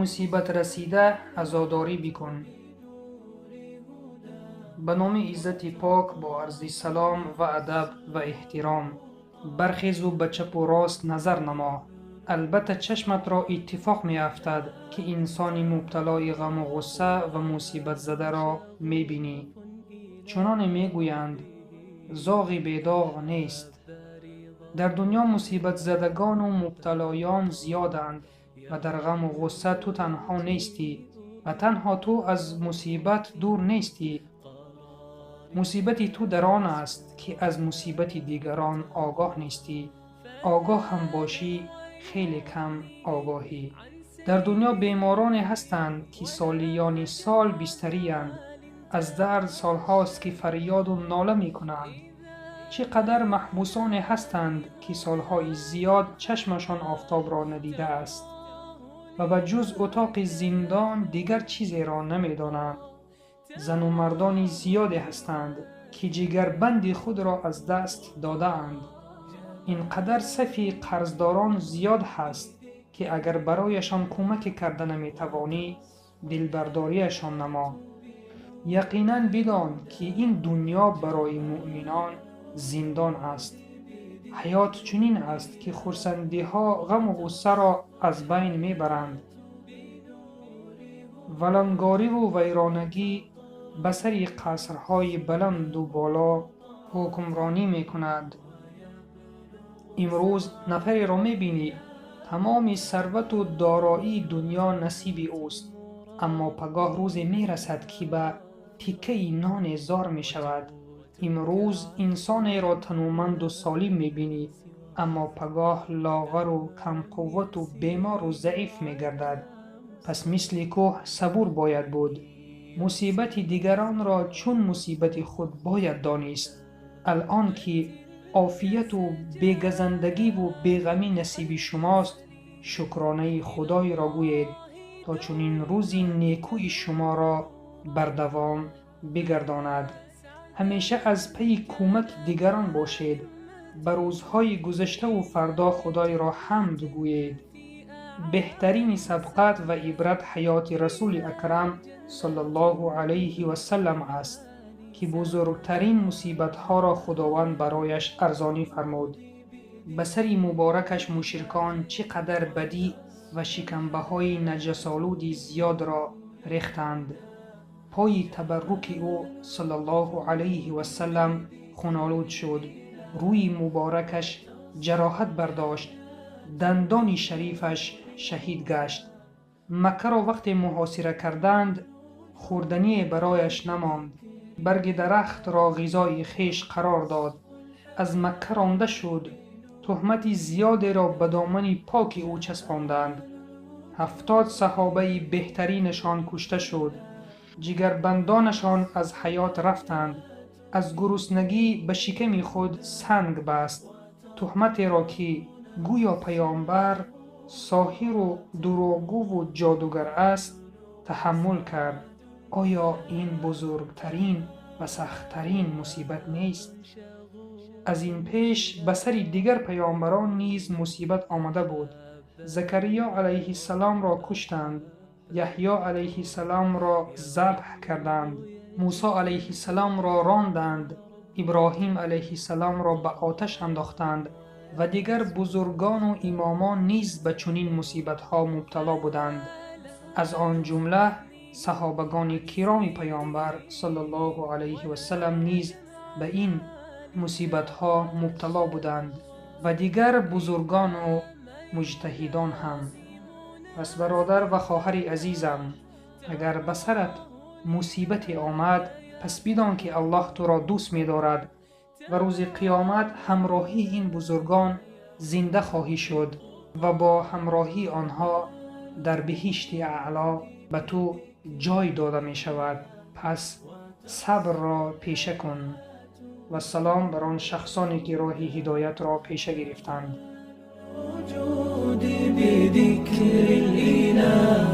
مصیبت رسیده عزاداری بکن. به نام عزت پاک با عرض سلام و ادب و احترام. برخیز و به چپ و راست نظر نما. البته چشمت را اتفاق می افتد که انسان مبتلای غم و غصه و مصیبت زده را می بینی. چنان می گویند زاغی بیداغ نیست. در دنیا مصیبت زدگان و مبتلایان زیادند و در غم و غصه تو تنها نیستی و تنها تو از مصیبت دور نیستی. مصیبت تو در آن است که از مصیبت دیگران آگاه نیستی. آگاه هم باشی خیلی کم آگاهی. در دنیا بیمارانی هستند که سالیان سال بستری اند. از درد سالهاست که فریاد و ناله می کنند. چقدر محبوسانی هستند که سالهای زیاد چشمشان آفتاب را ندیده است و به جز اتاق زندان دیگر چیزی را نمی دانند. زن و مردانی زیادی هستند که جگربند خود را از دست داده اند. اینقدر صف قرضداران زیاد هست که اگر برایشان کمک کرده نمی توانی دلبرداریشان نما. یقیناً بدان که این دنیا برای مؤمنان زندان است. حیات چنین است که خرسندی ها غم و غصه را از بین می برند. ولنگاری و ویرانگی به سر قصرهای بلند و بالا حکمرانی می کند. امروز نفری را می بینی تمام ثروت و دارایی دنیا نصیب اوست، اما پگاه روزی می رسد که به تکه نان زار می شود. امروز انسانی را تنومند و سالم می بینی، اما پگاه لاغر و کم قوت و بیمار و ضعیف می گردد. پس مثل کوه صبور باید بود. مصیبت دیگران را چون مصیبت خود باید دانست. الان که عافیت و بیگزندگی و بیغمی نصیب شماست، شکرانه خدای را گویید تا چنین روزی نیکوی شما را بردوام بگرداند. همیشه از پی کمک دیگران باشید. بر روزهای گذشته و فردا خدای را حمد گویید. بهترین سبقت و عبرت حیات رسول اکرم صلی الله علیه و سلم است که بزرگترین مصیبت ها را خداوند برایش ارزانی فرمود. به سر مبارکش مشرکان چقدر بدی و شکنبه های نجس‌آلود زیاد را ریختند. پای تبرک او صلی الله علیه و سلم خونالود شد. روی مبارکش جراحت برداشت. دندان شریفش شهید گشت. مکه را وقتی محاصره کردند خوردنی برایش نماند. برگ درخت را غذای خیش قرار داد. از مکه رانده شد. تهمت زیادی را به دامن پاک او چسباندند. 70 صحابه بهترینشان کشته شد. جگربندانشان از حیات رفتند. از گرسنگی به شکم خود سنگ بست. تهمتی را که گویا پیامبر ساحر و دروغگو و جادوگر است تحمل کرد. آیا این بزرگترین و سختترین مصیبت نیست؟ از این پیش به سر دیگر پیامبران نیز مصیبت آمده بود. زکریا علیه السلام را کشتند. یحیی علیه السلام را ذبح کردند. موسی علیه السلام را راندند. ابراهیم علیه السلام را به آتش انداختند و دیگر بزرگان و امامان نیز به چنین مصیبت ها مبتلا بودند. از آن جمله صحابگان کرام پیامبر صلی الله علیه و سلم نیز به این مصیبت ها مبتلا بودند و دیگر بزرگان و مجتهدان هم. پس برادر و خواهر عزیزم، اگر به سرت مصیبت آمد پس بدان که الله تو را دوست می دارد و روز قیامت همراهی این بزرگان زنده خواهی شد و با همراهی آنها در بهشت اعلی به تو جای داده می شود. پس صبر را پیشه کن و سلام بر آن شخصانی که راه هدایت را پیشه گرفتند. بذكر الإله